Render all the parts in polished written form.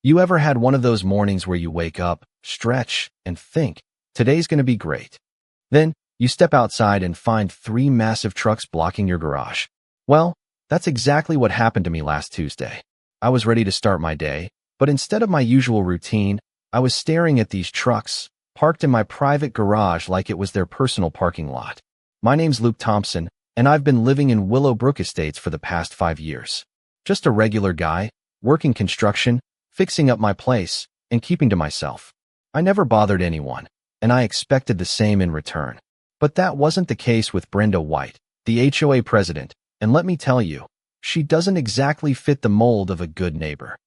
You ever had one of those mornings where you wake up, stretch, and think, today's gonna be great? Then, you step outside and find 3 massive trucks blocking your garage. Well, that's exactly what happened to me last Tuesday. I was ready to start my day, but instead of my usual routine, I was staring at these trucks, parked in my private garage like it was their personal parking lot. My name's Luke Thompson, and I've been living in Willowbrook Estates for the past 5 years. Just a regular guy, working construction, fixing up my place, and keeping to myself. I never bothered anyone, and I expected the same in return. But that wasn't the case with Brenda White, the HOA president, and let me tell you, she doesn't exactly fit the mold of a good neighbor.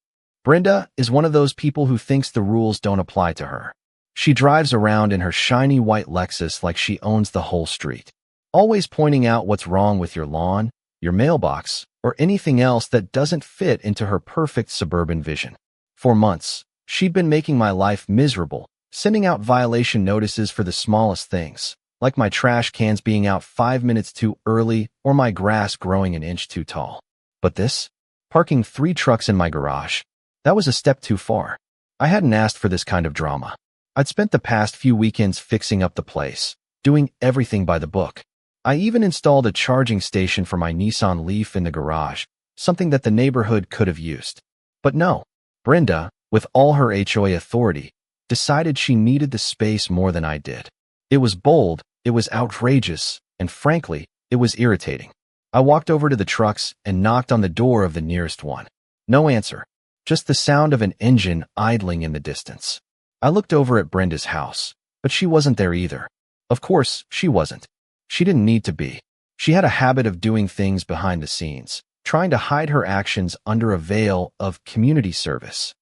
Brenda is one of those people who thinks the rules don't apply to her. She drives around in her shiny white Lexus like she owns the whole street, always pointing out what's wrong with your lawn, your mailbox, or anything else that doesn't fit into her perfect suburban vision. For months, she'd been making my life miserable, sending out violation notices for the smallest things, like my trash cans being out 5 minutes too early or my grass growing an inch too tall. But this, parking 3 trucks in my garage, that was a step too far. I hadn't asked for this kind of drama. I'd spent the past few weekends fixing up the place, doing everything by the book. I even installed a charging station for my Nissan Leaf in the garage, something that the neighborhood could have used. But no, Brenda, with all her HOA authority, decided she needed the space more than I did. It was bold, it was outrageous, and frankly, it was irritating. I walked over to the trucks and knocked on the door of the nearest one. No answer, just the sound of an engine idling in the distance. I looked over at Brenda's house, but she wasn't there either. Of course, she wasn't. She didn't need to be. She had a habit of doing things behind the scenes, trying to hide her actions under a veil of community service.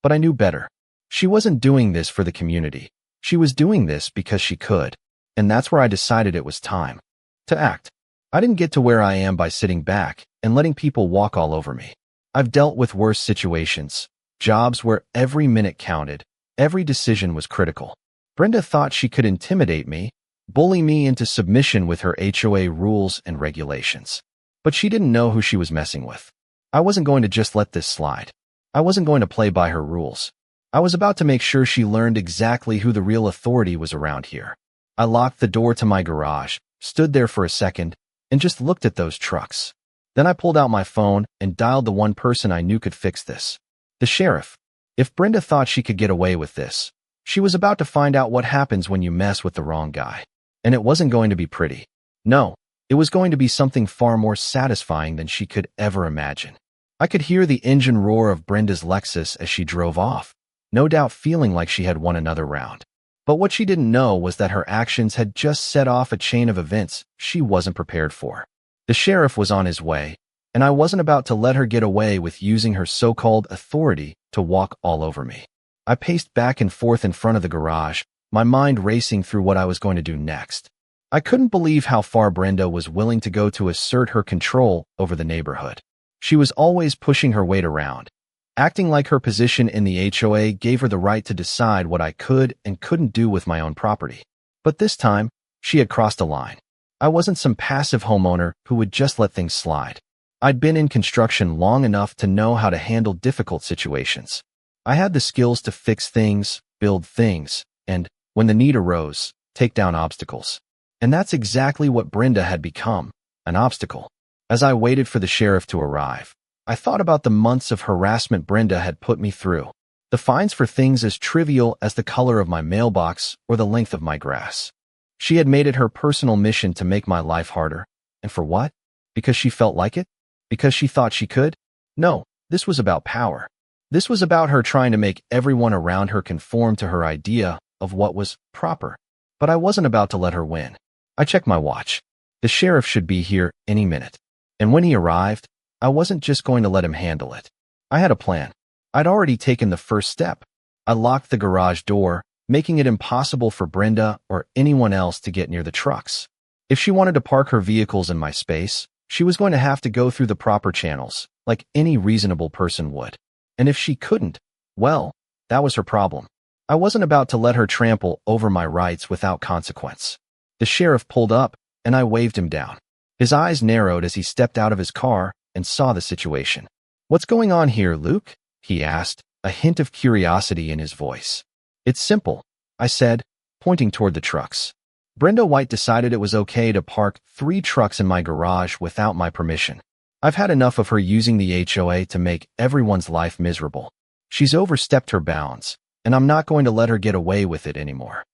But I knew better. She wasn't doing this for the community. She was doing this because she could. And that's where I decided it was time to act. I didn't get to where I am by sitting back and letting people walk all over me. I've dealt with worse situations, jobs where every minute counted, every decision was critical. Brenda thought she could intimidate me, bully me into submission with her HOA rules and regulations. But she didn't know who she was messing with. I wasn't going to just let this slide. I wasn't going to play by her rules. I was about to make sure she learned exactly who the real authority was around here. I locked the door to my garage, stood there for a second, and just looked at those trucks. Then I pulled out my phone and dialed the one person I knew could fix this. The sheriff. If Brenda thought she could get away with this, she was about to find out what happens when you mess with the wrong guy. And it wasn't going to be pretty. No, it was going to be something far more satisfying than she could ever imagine. I could hear the engine roar of Brenda's Lexus as she drove off, no doubt feeling like she had won another round. But what she didn't know was that her actions had just set off a chain of events she wasn't prepared for. The sheriff was on his way, and I wasn't about to let her get away with using her so-called authority to walk all over me. I paced back and forth in front of the garage, my mind racing through what I was going to do next. I couldn't believe how far Brenda was willing to go to assert her control over the neighborhood. She was always pushing her weight around, acting like her position in the HOA gave her the right to decide what I could and couldn't do with my own property. But this time, she had crossed a line. I wasn't some passive homeowner who would just let things slide. I'd been in construction long enough to know how to handle difficult situations. I had the skills to fix things, build things, and, when the need arose, take down obstacles. And that's exactly what Brenda had become, an obstacle. As I waited for the sheriff to arrive, I thought about the months of harassment Brenda had put me through, the fines for things as trivial as the color of my mailbox or the length of my grass. She had made it her personal mission to make my life harder. And for what? Because she felt like it? Because she thought she could? No, this was about power. This was about her trying to make everyone around her conform to her idea of what was proper. But I wasn't about to let her win. I checked my watch. The sheriff should be here any minute. And when he arrived, I wasn't just going to let him handle it. I had a plan. I'd already taken the first step. I locked the garage door, making it impossible for Brenda or anyone else to get near the trucks. If she wanted to park her vehicles in my space, she was going to have to go through the proper channels, like any reasonable person would. And if she couldn't, well, that was her problem. I wasn't about to let her trample over my rights without consequence. The sheriff pulled up, and I waved him down. His eyes narrowed as he stepped out of his car and saw the situation. "What's going on here, Luke?" he asked, a hint of curiosity in his voice. "It's simple," I said, pointing toward the trucks. Brenda White decided it was okay to park 3 trucks in my garage without my permission. I've had enough of her using the HOA to make everyone's life miserable. She's overstepped her bounds, and I'm not going to let her get away with it anymore.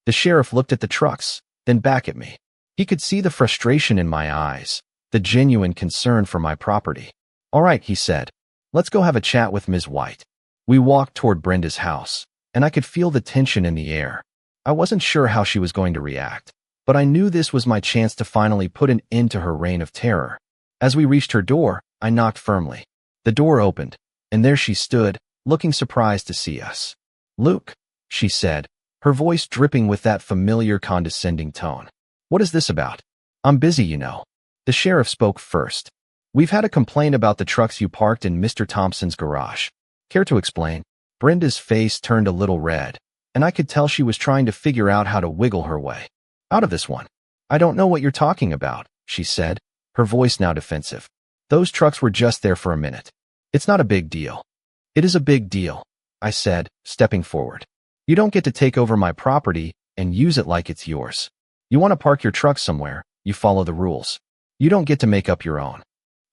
The sheriff looked at the trucks, then back at me. He could see the frustration in my eyes, the genuine concern for my property. "All right," he said. "Let's go have a chat with Ms. White." We walked toward Brenda's house, and I could feel the tension in the air. I wasn't sure how she was going to react, but I knew this was my chance to finally put an end to her reign of terror. As we reached her door, I knocked firmly. The door opened, and there she stood, looking surprised to see us. "Luke," she said, her voice dripping with that familiar condescending tone. "What is this about?" "I'm busy, you know." The sheriff spoke first. "We've had a complaint about the trucks you parked in Mr. Thompson's garage. Care to explain?" Brenda's face turned a little red, and I could tell she was trying to figure out how to wiggle her way out of this one. "I don't know what you're talking about," she said, her voice now defensive. "Those trucks were just there for a minute. It's not a big deal." "It is a big deal," I said, stepping forward. "You don't get to take over my property and use it like it's yours. You want to park your truck somewhere, you follow the rules. You don't get to make up your own."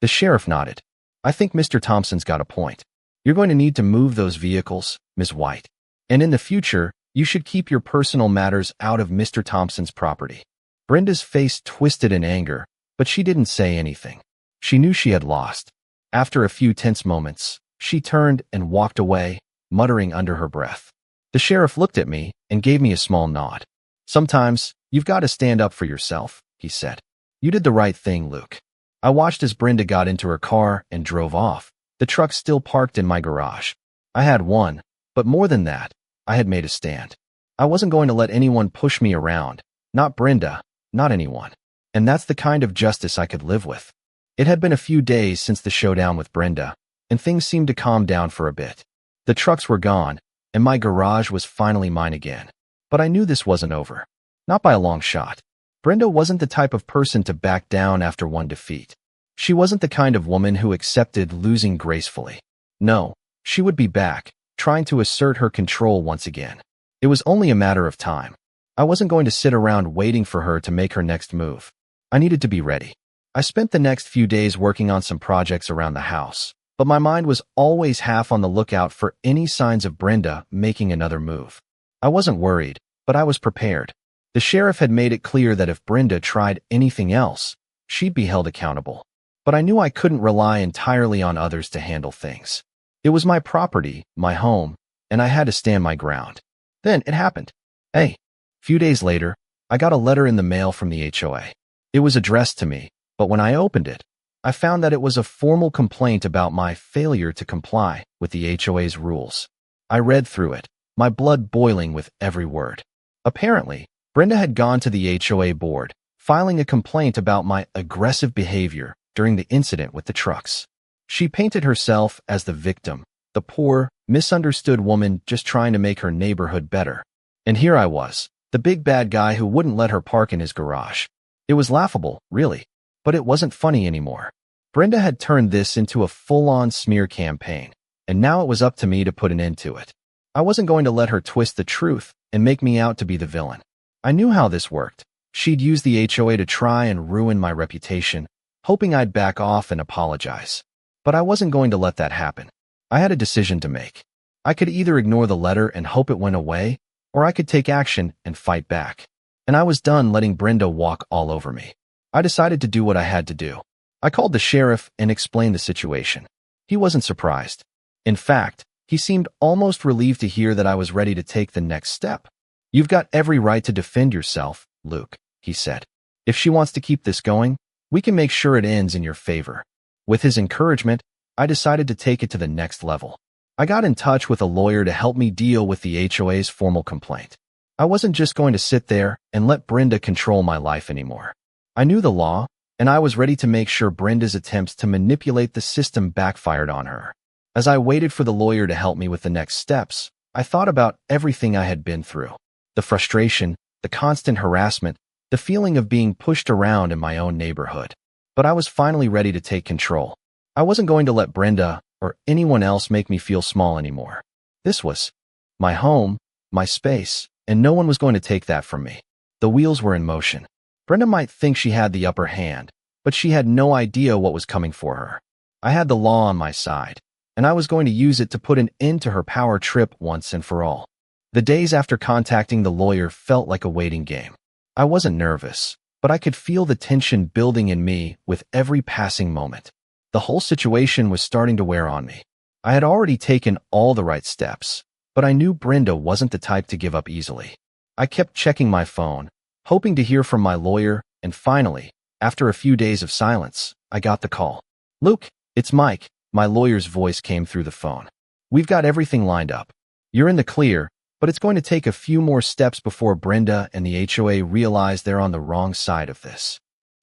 The sheriff nodded. "I think Mr. Thompson's got a point. You're going to need to move those vehicles, Ms. White. And in the future, you should keep your personal matters out of Mr. Thompson's property." Brenda's face twisted in anger, but she didn't say anything. She knew she had lost. After a few tense moments, she turned and walked away, muttering under her breath. The sheriff looked at me and gave me a small nod. "Sometimes, you've got to stand up for yourself," he said. "You did the right thing, Luke." I watched as Brenda got into her car and drove off, the truck still parked in my garage. I had won, but more than that, I had made a stand. I wasn't going to let anyone push me around, not Brenda, not anyone. And that's the kind of justice I could live with. It had been a few days since the showdown with Brenda, and things seemed to calm down for a bit. The trucks were gone, and my garage was finally mine again. But I knew this wasn't over. Not by a long shot. Brenda wasn't the type of person to back down after one defeat. She wasn't the kind of woman who accepted losing gracefully. No, she would be back, trying to assert her control once again. It was only a matter of time. I wasn't going to sit around waiting for her to make her next move. I needed to be ready. I spent the next few days working on some projects around the house, but my mind was always half on the lookout for any signs of Brenda making another move. I wasn't worried, but I was prepared. The sheriff had made it clear that if Brenda tried anything else, she'd be held accountable. But I knew I couldn't rely entirely on others to handle things. It was my property, my home, and I had to stand my ground. Then it happened. A few days later, I got a letter in the mail from the HOA. It was addressed to me, but when I opened it, I found that it was a formal complaint about my failure to comply with the HOA's rules. I read through it, my blood boiling with every word. Apparently, Brenda had gone to the HOA board, filing a complaint about my aggressive behavior during the incident with the trucks. She painted herself as the victim, the poor, misunderstood woman just trying to make her neighborhood better. And here I was, the big bad guy who wouldn't let her park in his garage. It was laughable, really, but it wasn't funny anymore. Brenda had turned this into a full-on smear campaign, and now it was up to me to put an end to it. I wasn't going to let her twist the truth and make me out to be the villain. I knew how this worked. She'd use the HOA to try and ruin my reputation, hoping I'd back off and apologize. But I wasn't going to let that happen. I had a decision to make. I could either ignore the letter and hope it went away, or I could take action and fight back. And I was done letting Brenda walk all over me. I decided to do what I had to do. I called the sheriff and explained the situation. He wasn't surprised. In fact, he seemed almost relieved to hear that I was ready to take the next step. "You've got every right to defend yourself, Luke," he said. "If she wants to keep this going, we can make sure it ends in your favor." With his encouragement, I decided to take it to the next level. I got in touch with a lawyer to help me deal with the HOA's formal complaint. I wasn't just going to sit there and let Brenda control my life anymore. I knew the law, and I was ready to make sure Brenda's attempts to manipulate the system backfired on her. As I waited for the lawyer to help me with the next steps, I thought about everything I had been through. The frustration, the constant harassment, the feeling of being pushed around in my own neighborhood. But I was finally ready to take control. I wasn't going to let Brenda or anyone else make me feel small anymore. This was my home, my space, and no one was going to take that from me. The wheels were in motion. Brenda might think she had the upper hand, but she had no idea what was coming for her. I had the law on my side, and I was going to use it to put an end to her power trip once and for all. The days after contacting the lawyer felt like a waiting game. I wasn't nervous, but I could feel the tension building in me with every passing moment. The whole situation was starting to wear on me. I had already taken all the right steps, but I knew Brenda wasn't the type to give up easily. I kept checking my phone, hoping to hear from my lawyer, and finally, after a few days of silence, I got the call. "Luke, it's Mike," my lawyer's voice came through the phone. "We've got everything lined up. You're in the clear, but it's going to take a few more steps before Brenda and the HOA realize they're on the wrong side of this."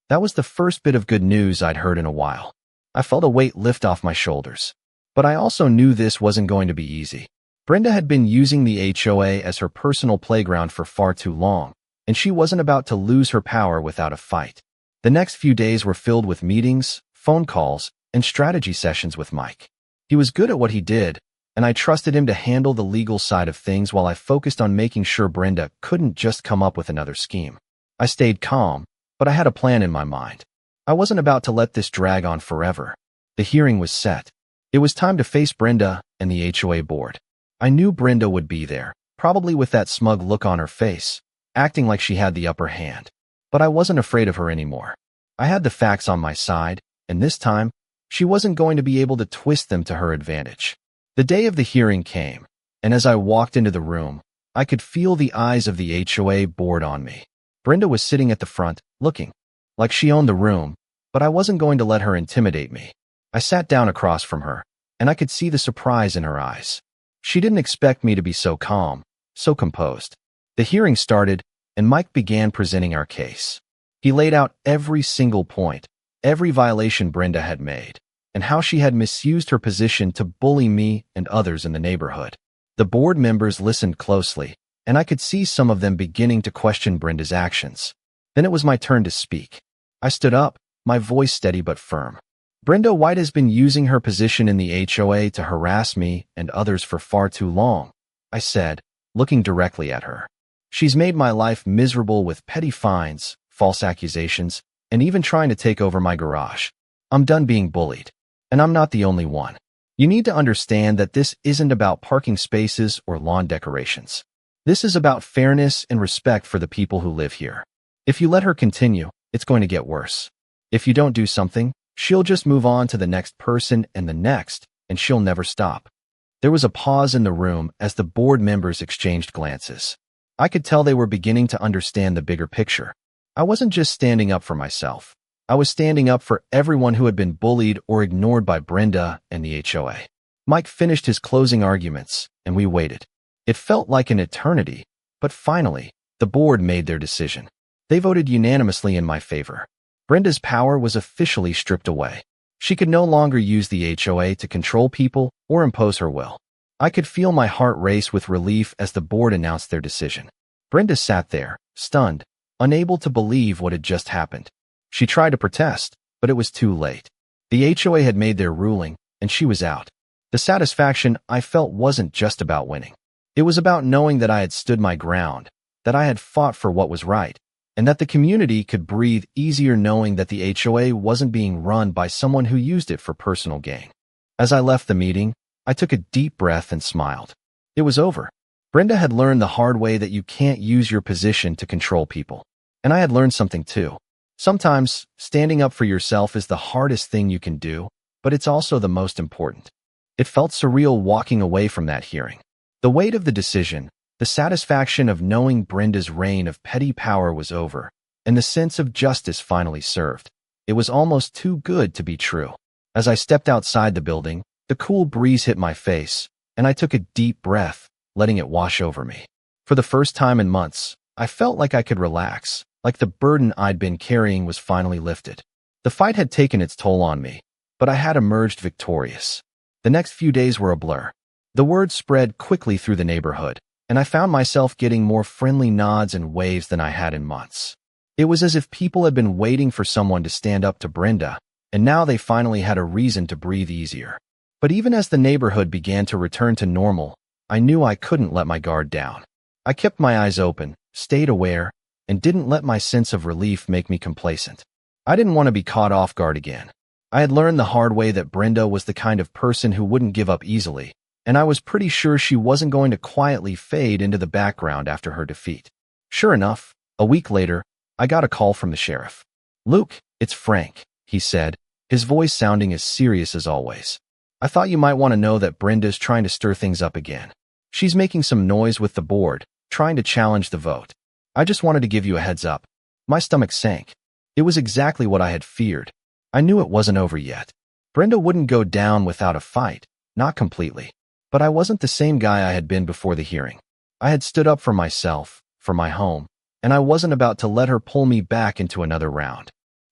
That was the first bit of good news I'd heard in a while. I felt a weight lift off my shoulders. But I also knew this wasn't going to be easy. Brenda had been using the HOA as her personal playground for far too long, and she wasn't about to lose her power without a fight. The next few days were filled with meetings, phone calls, and strategy sessions with Mike. He was good at what he did, and I trusted him to handle the legal side of things while I focused on making sure Brenda couldn't just come up with another scheme. I stayed calm, but I had a plan in my mind. I wasn't about to let this drag on forever. The hearing was set. It was time to face Brenda and the HOA board. I knew Brenda would be there, probably with that smug look on her face, acting like she had the upper hand. But I wasn't afraid of her anymore. I had the facts on my side, and this time, she wasn't going to be able to twist them to her advantage. The day of the hearing came, and as I walked into the room, I could feel the eyes of the HOA board on me. Brenda was sitting at the front, looking like she owned the room, but I wasn't going to let her intimidate me. I sat down across from her, and I could see the surprise in her eyes. She didn't expect me to be so calm, so composed. The hearing started, and Mike began presenting our case. He laid out every single point, every violation Brenda had made, and how she had misused her position to bully me and others in the neighborhood. The board members listened closely, and I could see some of them beginning to question Brenda's actions. Then it was my turn to speak. I stood up, my voice steady but firm. "Brenda White has been using her position in the HOA to harass me and others for far too long," I said, looking directly at her. "She's made my life miserable with petty fines, false accusations, and even trying to take over my garage. I'm done being bullied. And I'm not the only one. You need to understand that this isn't about parking spaces or lawn decorations. This is about fairness and respect for the people who live here. If you let her continue, it's going to get worse. If you don't do something, she'll just move on to the next person and the next, and she'll never stop." There was a pause in the room as the board members exchanged glances. I could tell they were beginning to understand the bigger picture. I wasn't just standing up for myself. I was standing up for everyone who had been bullied or ignored by Brenda and the HOA. Mike finished his closing arguments, and we waited. It felt like an eternity, but finally, the board made their decision. They voted unanimously in my favor. Brenda's power was officially stripped away. She could no longer use the HOA to control people or impose her will. I could feel my heart race with relief as the board announced their decision. Brenda sat there, stunned, unable to believe what had just happened. She tried to protest, but it was too late. The HOA had made their ruling, and she was out. The satisfaction I felt wasn't just about winning. It was about knowing that I had stood my ground, that I had fought for what was right, and that the community could breathe easier knowing that the HOA wasn't being run by someone who used it for personal gain. As I left the meeting, I took a deep breath and smiled. It was over. Brenda had learned the hard way that you can't use your position to control people. And I had learned something too. Sometimes, standing up for yourself is the hardest thing you can do, but it's also the most important. It felt surreal walking away from that hearing. The weight of the decision, the satisfaction of knowing Brenda's reign of petty power was over, and the sense of justice finally served. It was almost too good to be true. As I stepped outside the building, the cool breeze hit my face, and I took a deep breath, letting it wash over me. For the first time in months, I felt like I could relax, like the burden I'd been carrying was finally lifted. The fight had taken its toll on me, but I had emerged victorious. The next few days were a blur. The word spread quickly through the neighborhood, and I found myself getting more friendly nods and waves than I had in months. It was as if people had been waiting for someone to stand up to Brenda, and now they finally had a reason to breathe easier. But even as the neighborhood began to return to normal, I knew I couldn't let my guard down. I kept my eyes open, stayed aware, and didn't let my sense of relief make me complacent. I didn't want to be caught off guard again. I had learned the hard way that Brenda was the kind of person who wouldn't give up easily, and I was pretty sure she wasn't going to quietly fade into the background after her defeat. Sure enough, a week later, I got a call from the sheriff. "Luke, it's Frank," he said, his voice sounding as serious as always. "I thought you might want to know that Brenda's trying to stir things up again. She's making some noise with the board, trying to challenge the vote. I just wanted to give you a heads up." My stomach sank. It was exactly what I had feared. I knew it wasn't over yet. Brenda wouldn't go down without a fight, not completely. But I wasn't the same guy I had been before the hearing. I had stood up for myself, for my home, and I wasn't about to let her pull me back into another round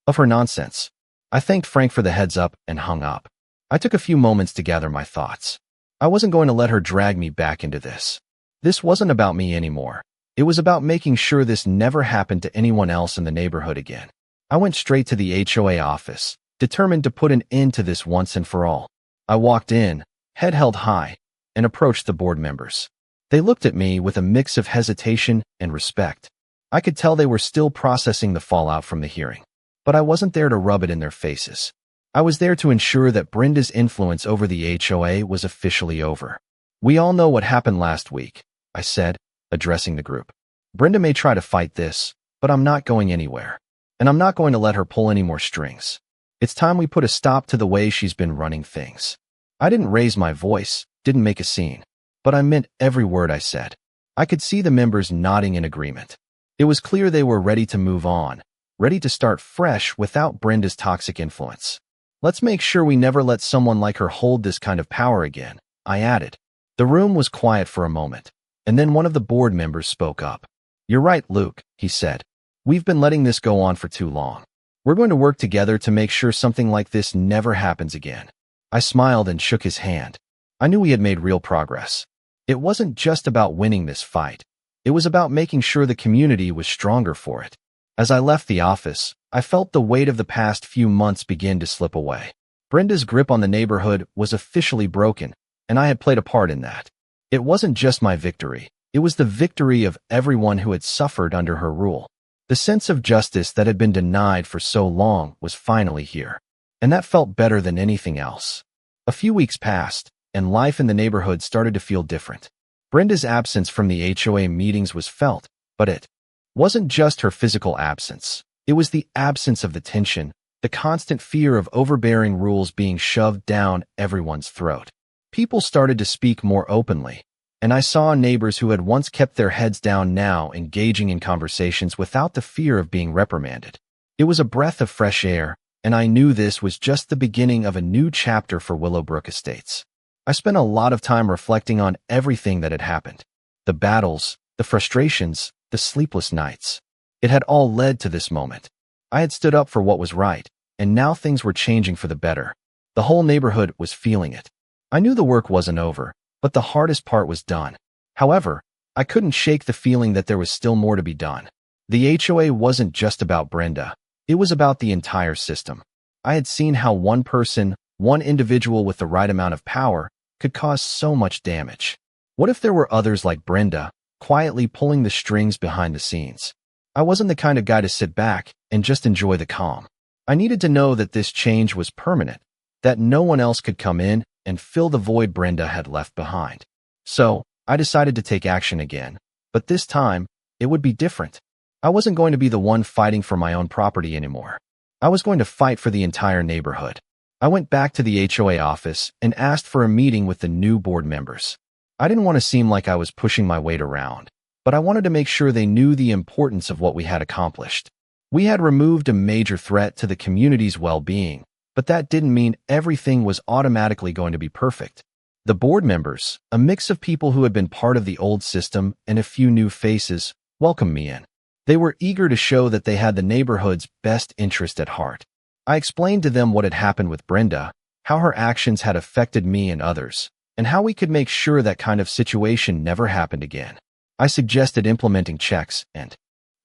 of her nonsense. I thanked Frank for the heads up and hung up. I took a few moments to gather my thoughts. I wasn't going to let her drag me back into this. This wasn't about me anymore. It was about making sure this never happened to anyone else in the neighborhood again. I went straight to the HOA office, determined to put an end to this once and for all. I walked in, head held high, and approached the board members. They looked at me with a mix of hesitation and respect. I could tell they were still processing the fallout from the hearing. But I wasn't there to rub it in their faces. I was there to ensure that Brenda's influence over the HOA was officially over. "We all know what happened last week," I said, addressing the group. "Brenda may try to fight this, but I'm not going anywhere. And I'm not going to let her pull any more strings. It's time we put a stop to the way she's been running things." I didn't raise my voice, didn't make a scene, but I meant every word I said. I could see the members nodding in agreement. It was clear they were ready to move on, ready to start fresh without Brenda's toxic influence. "Let's make sure we never let someone like her hold this kind of power again," I added. The room was quiet for a moment, and then one of the board members spoke up. "You're right, Luke," he said. "We've been letting this go on for too long. We're going to work together to make sure something like this never happens again." I smiled and shook his hand. I knew we had made real progress. It wasn't just about winning this fight. It was about making sure the community was stronger for it. As I left the office, I felt the weight of the past few months begin to slip away. Brenda's grip on the neighborhood was officially broken, and I had played a part in that. It wasn't just my victory. It was the victory of everyone who had suffered under her rule. The sense of justice that had been denied for so long was finally here, and that felt better than anything else. A few weeks passed, and life in the neighborhood started to feel different. Brenda's absence from the HOA meetings was felt, but it wasn't just her physical absence. It was the absence of the tension, the constant fear of overbearing rules being shoved down everyone's throat. People started to speak more openly, and I saw neighbors who had once kept their heads down now engaging in conversations without the fear of being reprimanded. It was a breath of fresh air, and I knew this was just the beginning of a new chapter for Willowbrook Estates. I spent a lot of time reflecting on everything that had happened. The battles, the frustrations, the sleepless nights. It had all led to this moment. I had stood up for what was right, and now things were changing for the better. The whole neighborhood was feeling it. I knew the work wasn't over, but the hardest part was done. However, I couldn't shake the feeling that there was still more to be done. The HOA wasn't just about Brenda. It was about the entire system. I had seen how one person, one individual with the right amount of power, could cause so much damage. What if there were others like Brenda, quietly pulling the strings behind the scenes? I wasn't the kind of guy to sit back and just enjoy the calm. I needed to know that this change was permanent, that no one else could come in and fill the void Brenda had left behind. So, I decided to take action again, but this time, it would be different. I wasn't going to be the one fighting for my own property anymore. I was going to fight for the entire neighborhood. I went back to the HOA office and asked for a meeting with the new board members. I didn't want to seem like I was pushing my weight around, but I wanted to make sure they knew the importance of what we had accomplished. We had removed a major threat to the community's well-being, but that didn't mean everything was automatically going to be perfect. The board members, a mix of people who had been part of the old system and a few new faces, welcomed me in. They were eager to show that they had the neighborhood's best interest at heart. I explained to them what had happened with Brenda, how her actions had affected me and others, and how we could make sure that kind of situation never happened again. I suggested implementing checks and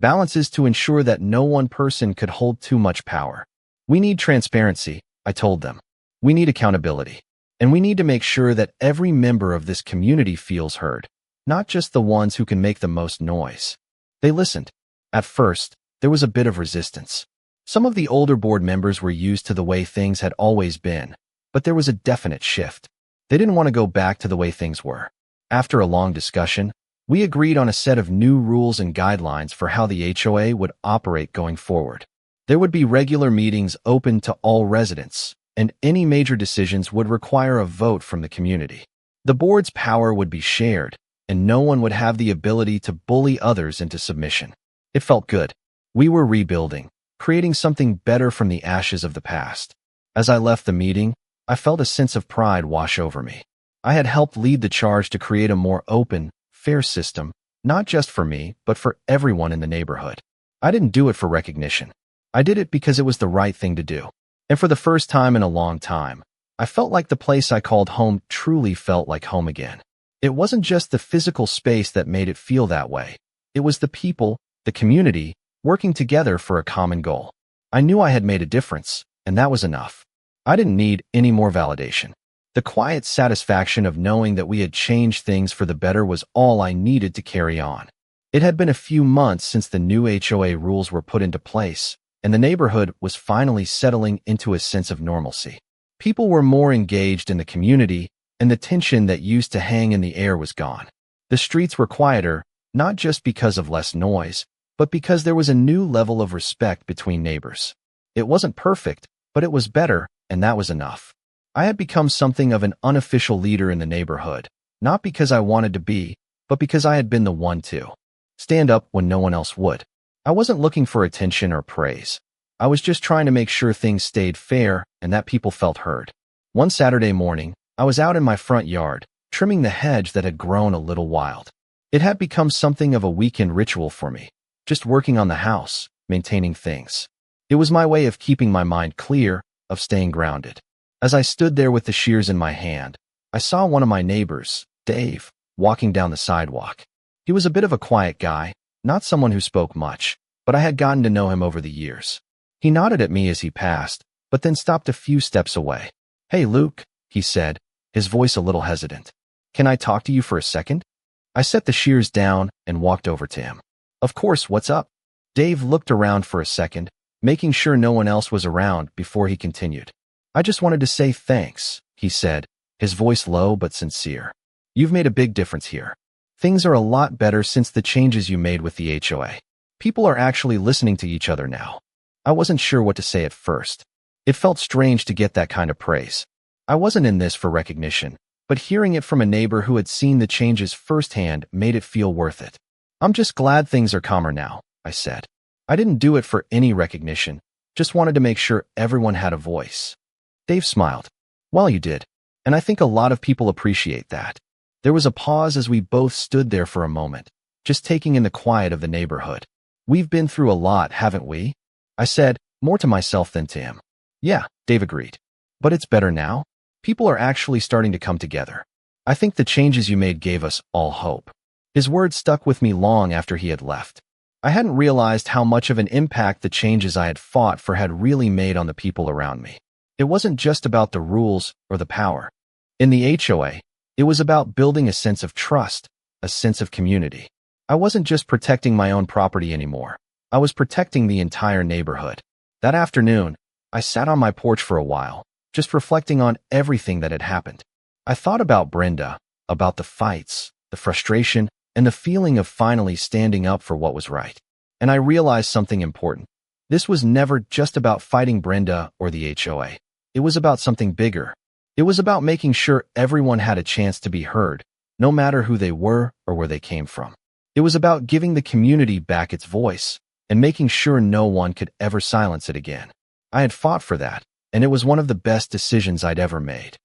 balances to ensure that no one person could hold too much power. We need transparency, I told them. We need accountability. And we need to make sure that every member of this community feels heard, not just the ones who can make the most noise. They listened. At first, there was a bit of resistance. Some of the older board members were used to the way things had always been, but there was a definite shift. They didn't want to go back to the way things were. After a long discussion, we agreed on a set of new rules and guidelines for how the HOA would operate going forward. There would be regular meetings open to all residents, and any major decisions would require a vote from the community. The board's power would be shared, and no one would have the ability to bully others into submission. It felt good. We were rebuilding, creating something better from the ashes of the past. As I left the meeting, I felt a sense of pride wash over me. I had helped lead the charge to create a more open, fair system, not just for me, but for everyone in the neighborhood. I didn't do it for recognition. I did it because it was the right thing to do. And for the first time in a long time, I felt like the place I called home truly felt like home again. It wasn't just the physical space that made it feel that way. It was the people, the community, working together for a common goal. I knew I had made a difference, and that was enough. I didn't need any more validation. The quiet satisfaction of knowing that we had changed things for the better was all I needed to carry on. It had been a few months since the new HOA rules were put into place, and the neighborhood was finally settling into a sense of normalcy. People were more engaged in the community, and the tension that used to hang in the air was gone. The streets were quieter, not just because of less noise, but because there was a new level of respect between neighbors. It wasn't perfect, but it was better, and that was enough. I had become something of an unofficial leader in the neighborhood, not because I wanted to be, but because I had been the one to stand up when no one else would. I wasn't looking for attention or praise. I was just trying to make sure things stayed fair and that people felt heard. One Saturday morning, I was out in my front yard, trimming the hedge that had grown a little wild. It had become something of a weekend ritual for me, just working on the house, maintaining things. It was my way of keeping my mind clear, of staying grounded. As I stood there with the shears in my hand, I saw one of my neighbors, Dave, walking down the sidewalk. He was a bit of a quiet guy, not someone who spoke much, but I had gotten to know him over the years. He nodded at me as he passed, but then stopped a few steps away. "Hey, Luke," he said, his voice a little hesitant. "Can I talk to you for a second?" I set the shears down and walked over to him. "Of course, what's up?" Dave looked around for a second, making sure no one else was around before he continued. "I just wanted to say thanks," he said, his voice low but sincere. "You've made a big difference here. Things are a lot better since the changes you made with the HOA. People are actually listening to each other now." I wasn't sure what to say at first. It felt strange to get that kind of praise. I wasn't in this for recognition, but hearing it from a neighbor who had seen the changes firsthand made it feel worth it. "I'm just glad things are calmer now," I said. I didn't do it for any recognition, just wanted to make sure everyone had a voice. Dave smiled. "Well, you did, and I think a lot of people appreciate that." There was a pause as we both stood there for a moment, just taking in the quiet of the neighborhood. "We've been through a lot, haven't we?" I said, more to myself than to him. "Yeah," Dave agreed. "But it's better now. People are actually starting to come together. I think the changes you made gave us all hope." His words stuck with me long after he had left. I hadn't realized how much of an impact the changes I had fought for had really made on the people around me. It wasn't just about the rules or the power. In the HOA, it was about building a sense of trust, a sense of community. I wasn't just protecting my own property anymore. I was protecting the entire neighborhood. That afternoon, I sat on my porch for a while, just reflecting on everything that had happened. I thought about Brenda, about the fights, the frustration, and the feeling of finally standing up for what was right. And I realized something important. This was never just about fighting Brenda or the HOA. It was about something bigger. It was about making sure everyone had a chance to be heard, no matter who they were or where they came from. It was about giving the community back its voice and making sure no one could ever silence it again. I had fought for that, and it was one of the best decisions I'd ever made.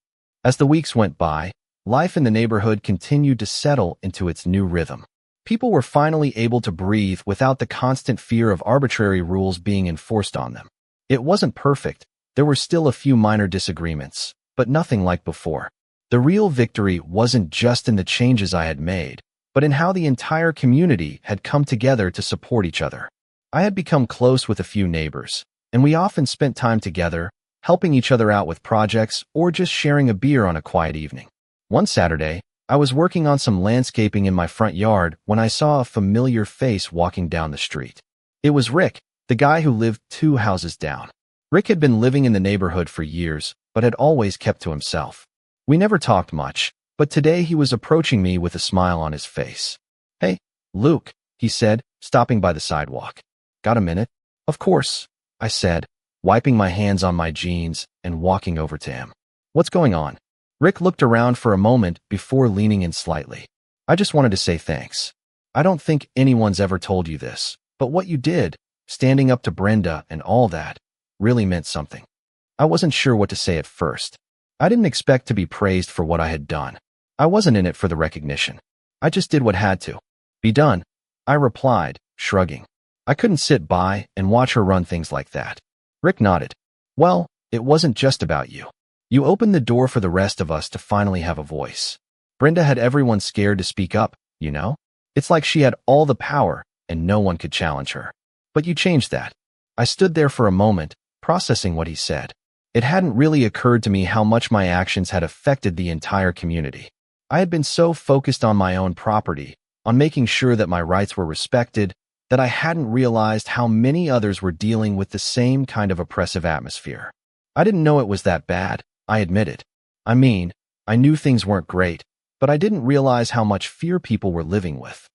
As the weeks went by, life in the neighborhood continued to settle into its new rhythm. People were finally able to breathe without the constant fear of arbitrary rules being enforced on them. It wasn't perfect. There were still a few minor disagreements, but nothing like before. The real victory wasn't just in the changes I had made, but in how the entire community had come together to support each other. I had become close with a few neighbors, and we often spent time together, helping each other out with projects, or just sharing a beer on a quiet evening. One Saturday, I was working on some landscaping in my front yard when I saw a familiar face walking down the street. It was Rick, the guy who lived 2 houses down. Rick had been living in the neighborhood for years, but had always kept to himself. We never talked much, but today he was approaching me with a smile on his face. "Hey, Luke," he said, stopping by the sidewalk. "Got a minute?" "Of course," I said, wiping my hands on my jeans and walking over to him. "What's going on?" Rick looked around for a moment before leaning in slightly. "I just wanted to say thanks. I don't think anyone's ever told you this, but what you did, standing up to Brenda and all that, really meant something." I wasn't sure what to say at first. I didn't expect to be praised for what I had done. I wasn't in it for the recognition. I just did what had to be done, I replied, shrugging. I couldn't sit by and watch her run things like that. Rick nodded. "Well, it wasn't just about you. You opened the door for the rest of us to finally have a voice. Brenda had everyone scared to speak up, you know? It's like she had all the power and no one could challenge her. But you changed that." I stood there for a moment, processing what he said. It hadn't really occurred to me how much my actions had affected the entire community. I had been so focused on my own property, on making sure that my rights were respected, that I hadn't realized how many others were dealing with the same kind of oppressive atmosphere. I didn't know it was that bad, I admitted. I mean, I knew things weren't great, but I didn't realize how much fear people were living with.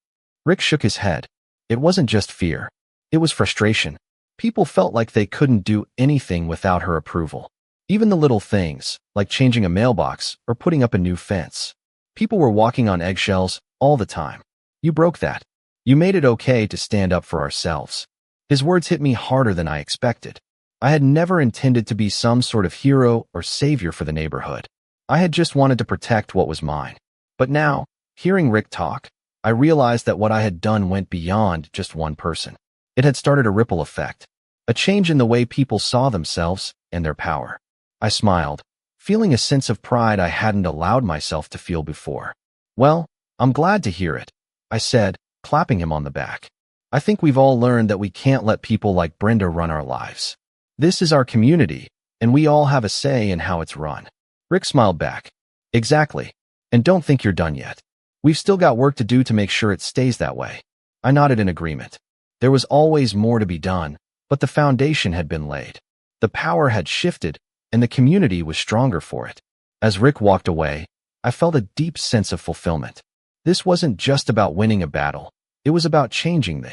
Rick shook his head. It wasn't just fear. It was frustration. People felt like they couldn't do anything without her approval. Even the little things, like changing a mailbox or putting up a new fence. People were walking on eggshells all the time. "You broke that. You made it okay to stand up for ourselves." His words hit me harder than I expected. I had never intended to be some sort of hero or savior for the neighborhood. I had just wanted to protect what was mine. But now, hearing Rick talk, I realized that what I had done went beyond just one person. It had started a ripple effect, a change in the way people saw themselves and their power. I smiled, feeling a sense of pride I hadn't allowed myself to feel before. "Well, I'm glad to hear it," I said, clapping him on the back. "I think we've all learned that we can't let people like Brenda run our lives. This is our community, and we all have a say in how it's run." Rick smiled back. "Exactly. And don't think you're done yet. We've still got work to do to make sure it stays that way." I nodded in agreement. There was always more to be done, but the foundation had been laid. The power had shifted, and the community was stronger for it. As Rick walked away, I felt a deep sense of fulfillment. This wasn't just about winning a battle. It was about changing the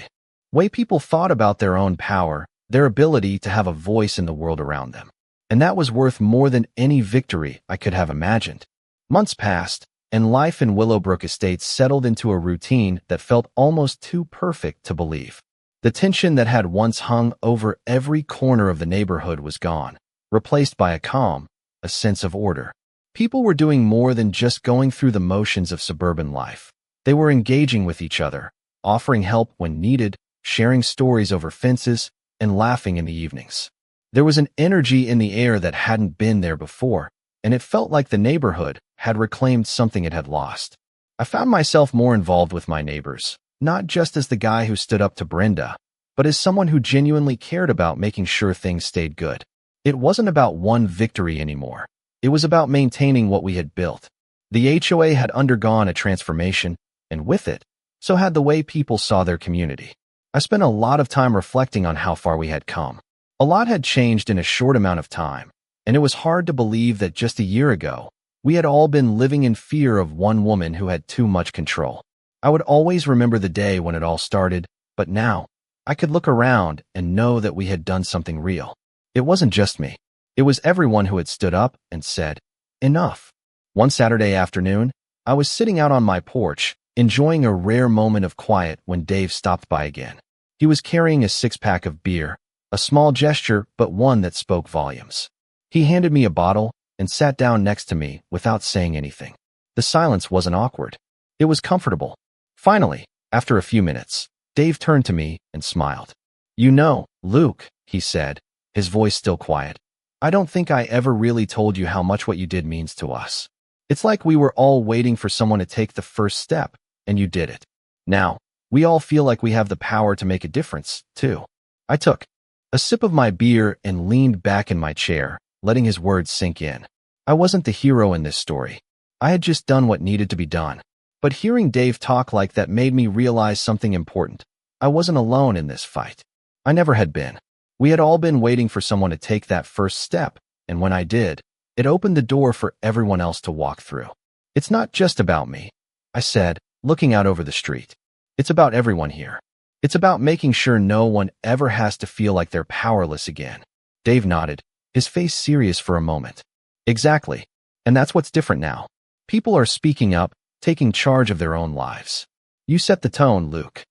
way people thought about their own power, their ability to have a voice in the world around them. And that was worth more than any victory I could have imagined. Months passed, and life in Willowbrook Estates settled into a routine that felt almost too perfect to believe. The tension that had once hung over every corner of the neighborhood was gone, replaced by a calm, a sense of order. People were doing more than just going through the motions of suburban life. They were engaging with each other, offering help when needed, sharing stories over fences, and laughing in the evenings. There was an energy in the air that hadn't been there before, and it felt like the neighborhood had reclaimed something it had lost. I found myself more involved with my neighbors, not just as the guy who stood up to Brenda, but as someone who genuinely cared about making sure things stayed good. It wasn't about one victory anymore. It was about maintaining what we had built. The HOA had undergone a transformation, and with it, so had the way people saw their community. I spent a lot of time reflecting on how far we had come. A lot had changed in a short amount of time, and it was hard to believe that just a year ago, we had all been living in fear of one woman who had too much control. I would always remember the day when it all started, but now, I could look around and know that we had done something real. It wasn't just me. It was everyone who had stood up and said, "Enough." One Saturday afternoon, I was sitting out on my porch, enjoying a rare moment of quiet when Dave stopped by again. He was carrying a 6-pack of beer, a small gesture but one that spoke volumes. He handed me a bottle and sat down next to me without saying anything. The silence wasn't awkward. It was comfortable. Finally, after a few minutes, Dave turned to me and smiled. "You know, Luke," he said, his voice still quiet, "I don't think I ever really told you how much what you did means to us. It's like we were all waiting for someone to take the first step, and you did it. Now, we all feel like we have the power to make a difference, too." I took a sip of my beer and leaned back in my chair, letting his words sink in. I wasn't the hero in this story. I had just done what needed to be done. But hearing Dave talk like that made me realize something important. I wasn't alone in this fight. I never had been. We had all been waiting for someone to take that first step, and when I did, it opened the door for everyone else to walk through. It's not just about me, I said, looking out over the street. It's about everyone here. It's about making sure no one ever has to feel like they're powerless again. Dave nodded, his face serious for a moment. Exactly. And that's what's different now. People are speaking up, taking charge of their own lives. You set the tone, Luke.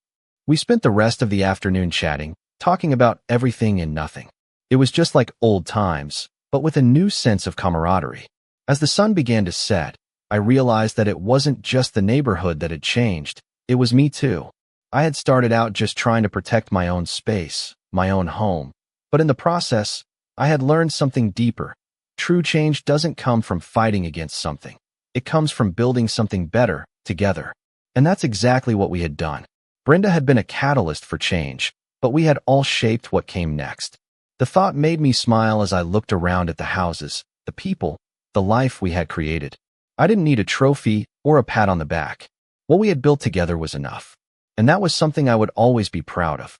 We spent the rest of the afternoon chatting, talking about everything and nothing. It was just like old times, but with a new sense of camaraderie. As the sun began to set, I realized that it wasn't just the neighborhood that had changed, it was me too. I had started out just trying to protect my own space, my own home, but in the process, I had learned something deeper. True change doesn't come from fighting against something. It comes from building something better, together. And that's exactly what we had done. Brenda had been a catalyst for change, but we had all shaped what came next. The thought made me smile as I looked around at the houses, the people, the life we had created. I didn't need a trophy or a pat on the back. What we had built together was enough. And that was something I would always be proud of.